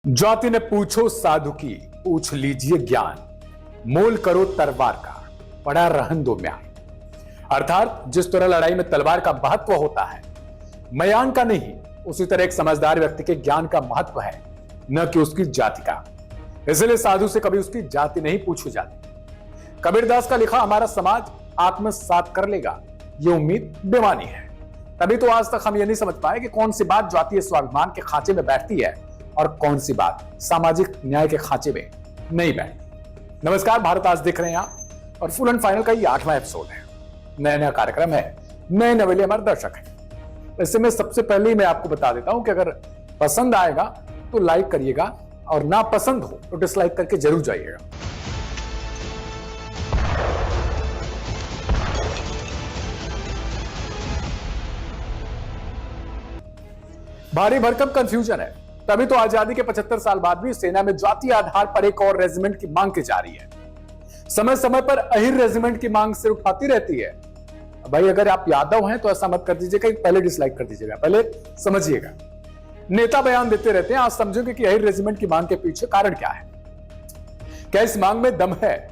जाति ने पूछो साधु की, पूछ लीजिए ज्ञान, मोल करो तलवार का, पड़ा रहन दो म्यान। अर्थात जिस तरह लड़ाई में तलवार का महत्व होता है, म्यान का नहीं, उसी तरह एक समझदार व्यक्ति के ज्ञान का महत्व है, न कि उसकी जाति का। इसलिए साधु से कभी उसकी जाति नहीं पूछी जाती। कबीरदास का लिखा हमारा समाज आत्मसात कर लेगा, ये उम्मीद बेमानी है। तभी तो आज तक हम ये नहीं समझ पाए कि कौन सी बात जातीय स्वाभिमान के खांचे में बैठती है और कौन सी बात सामाजिक न्याय के खांचे में नहीं बैठती। नमस्कार, भारत आज देख रहे हैं आप और फुल एंड फाइनल का ये 8वां एपिसोड है। नया कार्यक्रम है, नए नवेले हमारे दर्शक हैं। इससे मैं सबसे पहले ही मैं आपको बता देता हूं कि अगर पसंद आएगा तो लाइक करिएगा और ना पसंद हो तो डिसलाइक करके जरूर जाइएगा। भारी भरकम कंफ्यूजन है, तभी तो आजादी के 75 साल बाद भी सेना में जातीय आधार पर एक और रेजिमेंट की मांग की जा रही है। समय समय पर अहिर रेजिमेंट की मांग सिर उठाती रहती है। भाई अगर आप यादव हैं तो ऐसा मत कर दीजिएगा, पहले डिसलाइक कर दीजिएगा, पहले समझिएगा। नेता बयान देते रहते हैं, आज समझोगे कि अहिर रेजिमेंट की मांग के पीछे कारण क्या है, क्या इस मांग में दम है,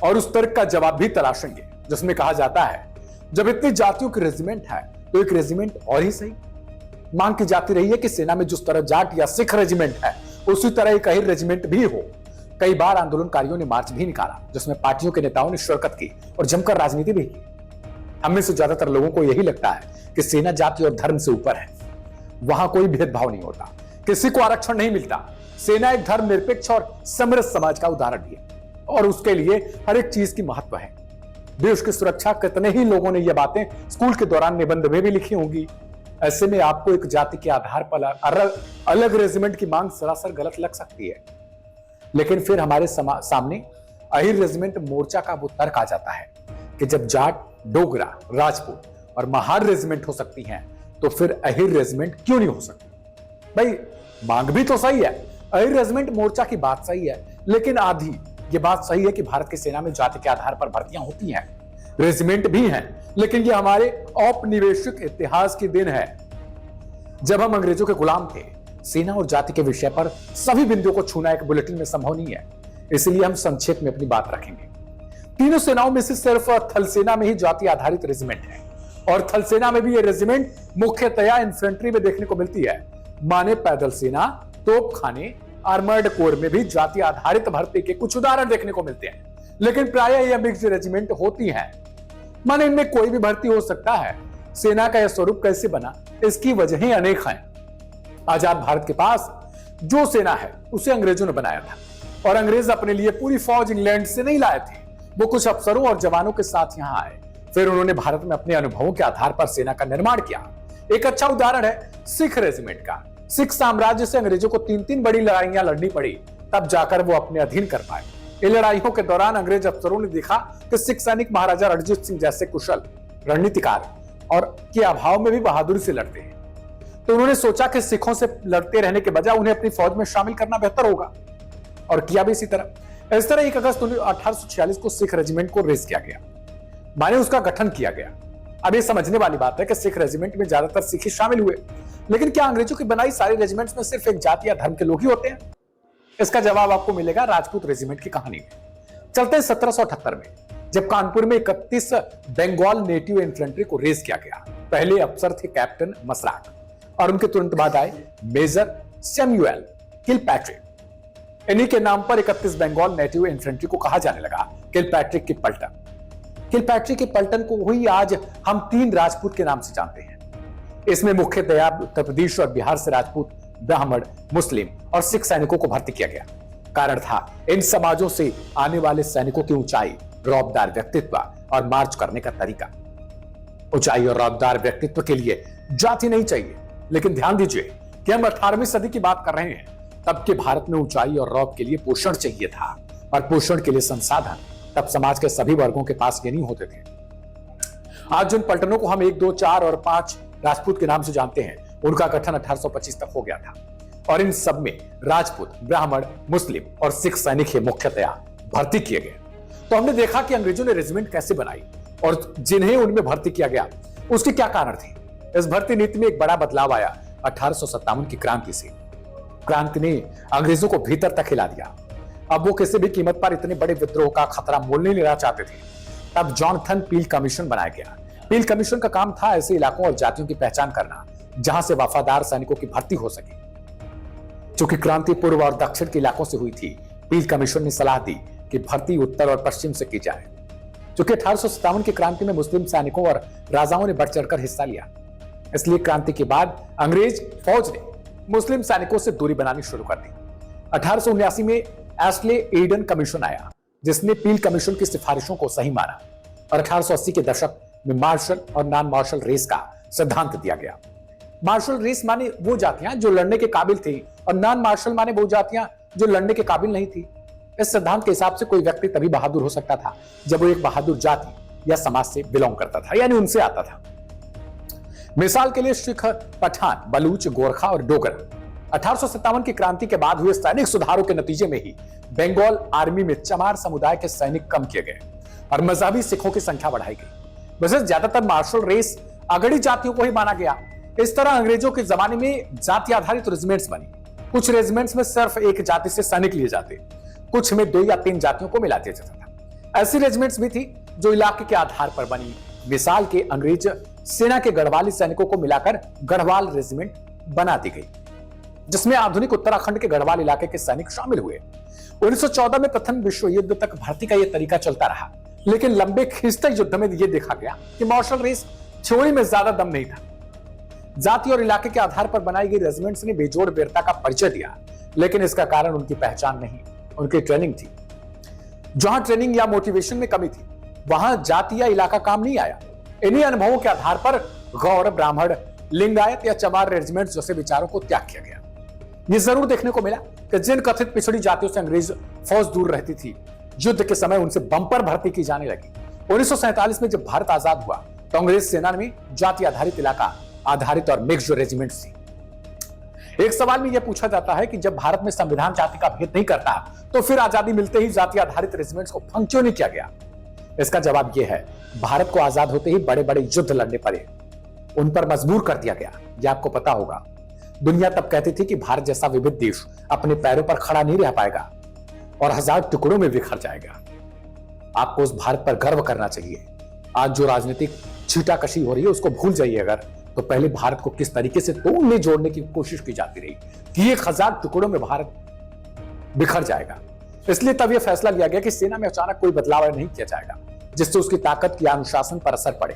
और उस तर्क का जवाब भी तलाशेंगे जिसमें कहा जाता है जब इतनी जातियों की रेजिमेंट है तो एक रेजिमेंट और ही सही। मांग की जाती रही है कि सेना में जिस तरह जाट या सिख रेजिमेंट है उसी तरह एक अहिर रेजिमेंट भी हो। कई बार आंदोलनकारियों ने मार्च भी निकाला जिसमें पार्टियों के नेताओं ने शिरकत की और जमकर राजनीति भी की। हम में से ज्यादातर लोगों को यही लगता है कि सेना जाति और धर्म से ऊपर है, वहां कोई भेदभाव नहीं होता, किसी को आरक्षण नहीं मिलता। सेना एक धर्म निरपेक्ष और समृद्ध समाज का उदाहरण भी है और उसके लिए हर एक चीज की महत्व है। देश की सुरक्षा, कितने ही लोगों ने यह बातें स्कूल के दौरान निबंध में भी लिखी होंगी। ऐसे में आपको एक जाति के आधार पर अलग रेजिमेंट की मांग सरासर गलत लग सकती है, लेकिन फिर हमारे सामने अहिर रेजिमेंट मोर्चा का वो तर्क आ जाता है कि जब जाट, डोगरा, राजपूत और महार रेजिमेंट हो सकती हैं तो फिर अहिर रेजिमेंट क्यों नहीं हो सकती। भाई मांग भी तो सही है, अहिर रेजिमेंट मोर्चा की बात सही है, लेकिन आधी ये बात सही है कि भारत की सेना में जाति के आधार पर भर्तियां होती हैं, रेजिमेंट भी हैं, लेकिन ये हमारे औपनिवेशिक इतिहास की दिन है। जब हम अंग्रेजों के गुलाम थे, सेना और जाति के विषय पर सभी बिंदुओं को छूना एक बुलेटिन में संभव नहीं है, इसलिए हम संक्षेप में अपनी बात रखेंगे। तीनों सेनाओं में से सिर्फ थल सेना में ही जाति आधारित रेजिमेंट है और थल सेना में भी ये रेजिमेंट मुख्यतया इन्फेंट्री में देखने को मिलती है। माने पैदल सेना, तोपखाने, आर्मर्ड कोर में भी जाति आधारित भर्ती के कुछ उदाहरण देखने को मिलते हैं, लेकिन प्रायः यह मिक्स्ड रेजिमेंट होती है। माने इनमें कोई भी भर्ती हो सकता है। सेना का यह स्वरूप कैसे बना, इसकी वजहें अनेक हैं। आजाद भारत के पास जो सेना है उसे अंग्रेजों ने बनाया था और अंग्रेज अपने लिए पूरी फौज इंग्लैंड से नहीं लाए थे, वो कुछ अफसरों और जवानों के साथ यहां आए। फिर उन्होंने भारत में अपने अनुभवों के आधार पर सेना का निर्माण किया। एक अच्छा उदाहरण है सिख रेजिमेंट का। सिख साम्राज्य से अंग्रेजों को 3 बड़ी लड़ाइयां लड़नी पड़ी, तब जाकर वो अपने अधीन कर पाए। इन लड़ाइयों के दौरान अंग्रेज अफसरों ने देखा कि सिख सैनिक महाराजा रणजीत सिंह जैसे कुशल रणनीतिकार और के अभाव में भी बहादुरी से लड़ते हैं, तो उन्होंने सोचा कि सिखों से लड़ते रहने के बजाय उन्हें अपनी फौज में शामिल करना बेहतर होगा, और किया भी इसी तरह। इस तरह 1 अगस्त 1846 को सिख रेजिमेंट को रेज किया गया, माने उसका गठन किया गया। अब ये समझने वाली बात है कि सिख रेजिमेंट में ज्यादातर सिख ही शामिल हुए, लेकिन क्या अंग्रेजों की बनाई सारी रेजिमेंट्स में सिर्फ एक जाति या धर्म के लोग ही होते हैं? इसका जवाब आपको मिलेगा राजपूत रेजिमेंट की कहानी में। चलते हैं 1778 में, जब कानपुर में 31 बंगाल नेटिव इन्फेंट्री को रेज किया गया। पहले अफसर थे कैप्टन मसराक और उनके तुरंत बाद आए मेजर सैमुअल किलपैट्रिक। इन्हीं के नाम पर 31 बंगाल नेटिव इन्फेंट्री को कहा जाने लगा किलपैट्रिक की पलटन। किलपैट्रिक की पलटन को हुई आज हम 3 राजपूत के नाम से जानते हैं। इसमें मुख्यतया उत्तर प्रदेश और बिहार से राजपूत, ब्राह्मण, मुस्लिम और सिख सैनिकों को भर्ती किया गया। कारण था इन समाजों से आने वाले सैनिकों की ऊंचाई, रौबदार व्यक्तित्व और मार्च करने का तरीका। ऊंचाई और रौबदार व्यक्तित्व के लिए जाति नहीं चाहिए, लेकिन ध्यान दीजिए कि हम 18वीं सदी की बात कर रहे हैं। तब के भारत में ऊंचाई और रौब के लिए पोषण चाहिए था, और पोषण के लिए संसाधन तब समाज के सभी वर्गों के पास ये नहीं होते थे। आज जिन पलटनों को हम 1, 2, 4 और 5 राजपूत के नाम से जानते हैं, उनका गठन 1825 तक हो गया था, और इन सब में राजपूत, ब्राह्मण, मुस्लिम और सिख सैनिक ही मुख्यतया भर्ती किए गए। तो हमने देखा कि अंग्रेजों ने रेजिमेंट कैसे बनाई और जिन्हें उनमें भर्ती किया गया उसके क्या कारण थे। इस भर्ती नीति में एक बड़ा बदलाव आया 1857 की क्रांति से। क्रांति ने अंग्रेजों को भीतर तक हिला दिया। अब वो किसी भी कीमत पर इतने बड़े विद्रोह का खतरा मोल नहीं लेना चाहते थे। तब जॉनथन पील कमीशन बनाया गया। पील कमीशन का काम था ऐसे इलाकों और जातियों की पहचान करना जहां से वफादार सैनिकों की भर्ती हो सके। चूंकि क्रांति पूर्व और दक्षिण के इलाकों से हुई थी, पील कमीशन ने सलाह दी कि भर्ती उत्तर और पश्चिम से की जाए। चूंकि 1857 की क्रांति में मुस्लिम सैनिकों और राजाओं ने बढ़ चढ़कर हिस्सा लिया, इसलिए क्रांति के बाद अंग्रेज फौज ने मुस्लिम सैनिकों से दूरी बनानी शुरू कर दी। 1879 में एस्ले एडन कमीशन आया, जिसने पील कमीशन की सिफारिशों को सही माना और 1880 के दशक में मार्शल और नॉन मार्शल रेस का सिद्धांत दिया गया। मार्शल रेस माने वो जातियां जो लड़ने के काबिल थी और नॉन मार्शल माने वो जातियां जो लड़ने के काबिल नहीं थी। इस सिद्धांत के हिसाब से कोई व्यक्ति तभी बहादुर हो सकता था जब वो एक बहादुर जाति या समाज से बिलोंग करता था, यानी उनसे आता था। मिसाल के लिए सिख, पठान, बलूच, गोरखा और डोगर। 1857 की क्रांति के बाद हुए सैनिक सुधारों के नतीजे में ही बंगाल आर्मी में चमार समुदाय के सैनिक कम किए गए और मजहबी सिखों की संख्या बढ़ाई गई। वैसे ज्यादातर मार्शल रेस अगड़ी जातियों को ही माना गया। इस तरह अंग्रेजों के जमाने में जाति आधारित रेजिमेंट्स बनी। कुछ रेजिमेंट्स में सिर्फ एक जाति से सैनिक लिए जाते, कुछ में 2 या 3 जातियों को मिला दिया जाता था। ऐसी रेजिमेंट्स भी थी जो इलाके के आधार पर बनी। मिसाल के अंग्रेज सेना के गढ़वाली सैनिकों को मिलाकर गढ़वाल रेजिमेंट बना दी गई, जिसमें आधुनिक उत्तराखंड के गढ़वाल इलाके के सैनिक शामिल हुए। 1914 में प्रथम विश्व युद्ध तक भर्ती का यह तरीका चलता रहा, लेकिन लंबे खींचते युद्ध में यह देखा गया कि मार्शल रेस थ्योरी में ज्यादा दम नहीं था। जाति और इलाके के आधार पर बनाई गई रेजिमेंट्स ने बेजोड़ वीरता का परिचय दिया, लेकिन इसका कारण उनकी पहचान नहीं, उनकी ट्रेनिंग थी। जहां ट्रेनिंग या मोटिवेशन में कमी थी, वहां जाति या इलाका काम नहीं आया। इन्हीं अनुभवों के आधार पर गौड़, ब्राह्मण, लिंगायत या चमार रेजिमेंट जैसे विचारों को त्याग किया गया। यह जरूर देखने को मिला कि जिन कथित पिछड़ी जातियों से अंग्रेज फौज दूर रहती थी, युद्ध के समय उनसे बंपर भर्ती की जाने लगी। 1947 में जब भारत आजाद हुआ तो अंग्रेज सेना में जाति आधारित, इलाका आधारित और मिक्स्ड रेजिमेंट्स थी। एक सवाल में यह पूछा जाता है कि जब भारत में संविधान जाति का भेद नहीं करता, तो फिर आजादी मिलते ही जाति आधारित रेजिमेंट्स को भंग क्यों नहीं किया गया? इसका जवाब यह है, भारत को आजाद होते ही बड़े बड़े युद्ध लड़ने पड़े, उन पर मजबूर कर दिया गया। यह आपको पता होगा। दुनिया तब कहती थी कि भारत जैसा विविध देश अपने पैरों पर खड़ा नहीं रह पाएगा और 1000 टुकड़ों में बिखर जाएगा। आपको उस भारत पर गर्व करना चाहिए। आज जो राजनीतिक छीटाकशी हो रही है उसको भूल जाइए। अगर तो पहले भारत को किस तरीके से तोड़ने जोड़ने की कोशिश की जाती रही कि 1000 टुकड़ों में भारत बिखर जाएगा। इसलिए तब यह फैसला लिया गया कि सेना में अचानक कोई बदलाव नहीं किया जाएगा जिससे उसकी ताकत या अनुशासन पर असर पड़े।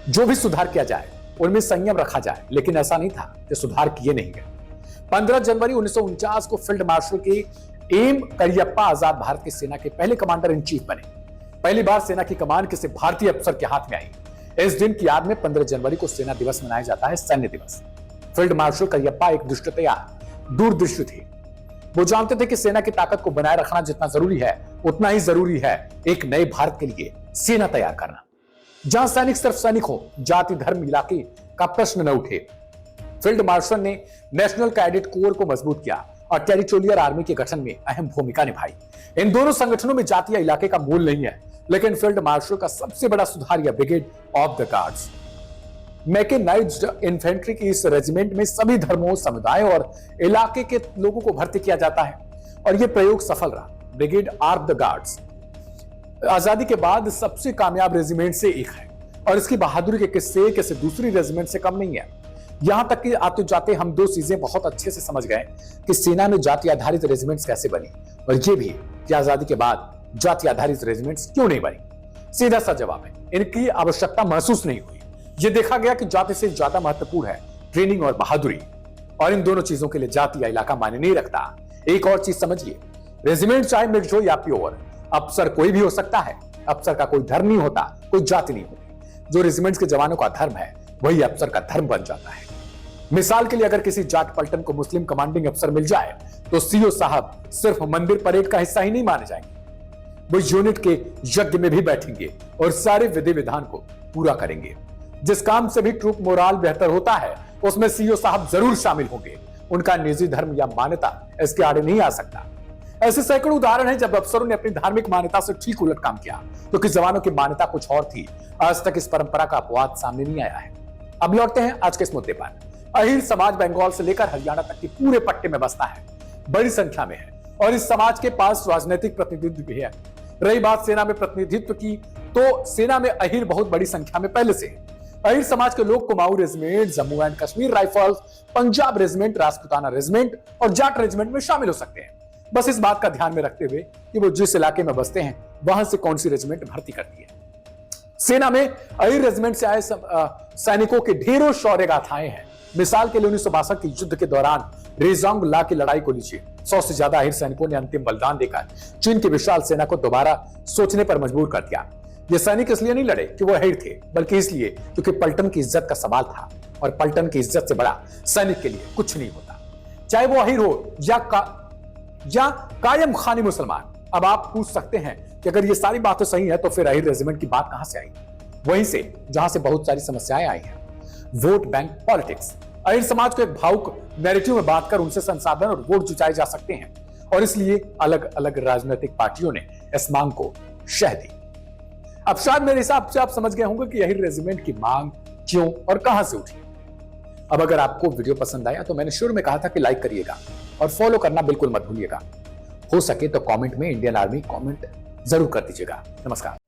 जो भी सुधार किया जाए उनमें संयम रखा जाए, लेकिन ऐसा नहीं था कि सुधार किए नहीं गए। 15 जनवरी 1949 को फील्ड मार्शल के एम करियप्पा आजाद भारत की सेना के पहले कमांडर इन चीफ बने। पहली बार सेना की कमान किसी भारतीय अफसर के हाथ में आई। इस दिन की याद में 15 जनवरी को सेना दिवस मनाया जाता है, सैन्य दिवस। फील्ड मार्शल करियप्पा एक दुष्टतया दूरदृष्टि थे। वो जानते थे कि सेना की ताकत को बनाए रखना जितना जरूरी है, उतना ही जरूरी है एक नए भारत के लिए सेना तैयार करना, जहां सैनिक सिर्फ सैनिक हो, जाति, धर्म, इलाके का प्रश्न न उठे। फील्ड मार्शल ने नेशनल कैडेट कोर को मजबूत किया और टेरिटोरियल आर्मी के गठन में अहम भूमिका निभाई। इन दोनों संगठनों में जाति या इलाके का मूल नहीं है, लेकिन फील्ड मार्शल का सबसे बड़ा सुधार यह brigade of the guards, mechanized infantry की इस रेजिमेंट में सभी धर्मों, समुदायों और इलाके के लोगों को भर्ती किया जाता है और यह प्रयोग सफल रहा। ब्रिगेड ऑफ द गार्ड्स आजादी के बाद सबसे कामयाब रेजिमेंट से एक है और इसकी बहादुरी के किस्से किसी दूसरी रेजिमेंट से कम नहीं है। यहां तक कि आते जाते हम 2 चीजें बहुत अच्छे से समझ गए कि सेना में जाति आधारित रेजिमेंट्स कैसे बनी, और यह भी कि आजादी के बाद जाति आधारित रेजिमेंट्स क्यों नहीं बनी। सीधा सा जवाब है, इनकी आवश्यकता महसूस नहीं हुई। यह देखा गया कि जाति से ज्यादा महत्वपूर्ण है ट्रेनिंग और बहादुरी, और इन दोनों चीजों के लिए जाति या इलाका मायने नहीं रखता। एक और चीज समझिए, रेजिमेंट चाहे मिक्स्ड हो या प्योर, अफसर कोई भी हो सकता है। अफसर का कोई धर्म नहीं होता, कोई जाति नहीं होती। जो रेजिमेंट्स के जवानों का धर्म है वही अफसर का धर्म बन जाता है। मिसाल के लिए अगर किसी जाट पलटन को मुस्लिम कमांडिंग अफसर मिल जाए तो सीओ साहब सिर्फ मंदिर परेड का हिस्सा ही नहीं माने जाएंगे, वो यूनिट के यज्ञ में भी बैठेंगे और सारे विधि विधान को पूरा करेंगे। जिस काम से भी ट्रूप मोराल बेहतर होता है उसमें सीओ साहब जरूर शामिल होंगे। उनका निजी धर्म या मान्यता इसके आड़े नहीं आ सकता। ऐसे सैकड़ों उदाहरण हैं जब अफसरों ने अपनी धार्मिक मान्यता से ठीक उलट काम किया, क्योंकि जवानों की मान्यता कुछ और थी। आज तक इस परंपरा का अपवाद सामने नहीं आया है। अब लौटते हैं आज के इस मुद्दे पर। अहिर समाज बंगाल से लेकर हरियाणा तक के पूरे पट्टे में बसता है, बड़ी संख्या में है और इस समाज के पास राजनीतिक प्रतिनिधित्व भी है। रही बात सेना में प्रतिनिधित्व की, तो सेना में अहिर बहुत बड़ी संख्या में पहले से है। अहिर समाज के लोग Kumaon regiment, Jammu and Kashmir rifles, Punjab regiment, Rajputana regiment और जाट रेजिमेंट में शामिल हो सकते हैं। बस इस बात का ध्यान में रखते हुए कि वो जिस इलाके में बसते हैं वहां से कौन सी रेजिमेंट भर्ती करती है। सेना में अहिर रेजिमेंट से आए सैनिकों के ढेरों शौर्य गाथाएं हैं। मिसाल के लिए 1962 के युद्ध के दौरान रेजांग ला की लड़ाई को लीजिए। 100 से ज्यादा अहिर सैनिकों ने अंतिम बलिदान देकर चीन की विशाल सेना को दोबारा सोचने पर मजबूर कर दिया। ये सैनिक इसलिए नहीं लड़े कि वो अहिर थे, बल्कि इसलिए क्योंकि पलटन की इज्जत का सवाल था और पलटन की इज्जत से बड़ा सैनिक के लिए कुछ नहीं होता, चाहे वो अहिर हो या कायम खानी मुसलमान। अब आप पूछ सकते हैं कि अगर ये सारी बातें सही है तो फिर अहिर रेजिमेंट की बात कहां से आई? वहीं से जहां से बहुत सारी समस्याएं आई हैं, वोट बैंक पॉलिटिक्स। अहिर समाज को एक भावुक नैरेटिव में बांटकर उनसे संसाधन और वोट जुटाए जा सकते हैं और इसलिए अलग अलग राजनीतिक पार्टियों ने इस मांग को शह दी। अब शायद मेरे हिसाब से आप समझ गए होंगे कि अहिर रेजिमेंट की मांग क्यों और कहां से उठी। अब अगर आपको वीडियो पसंद आया तो मैंने शुरू में कहा था कि लाइक करिएगा और फॉलो करना बिल्कुल मत भूलिएगा। हो सके तो कमेंट में इंडियन आर्मी कमेंट जरूर कर दीजिएगा। नमस्कार।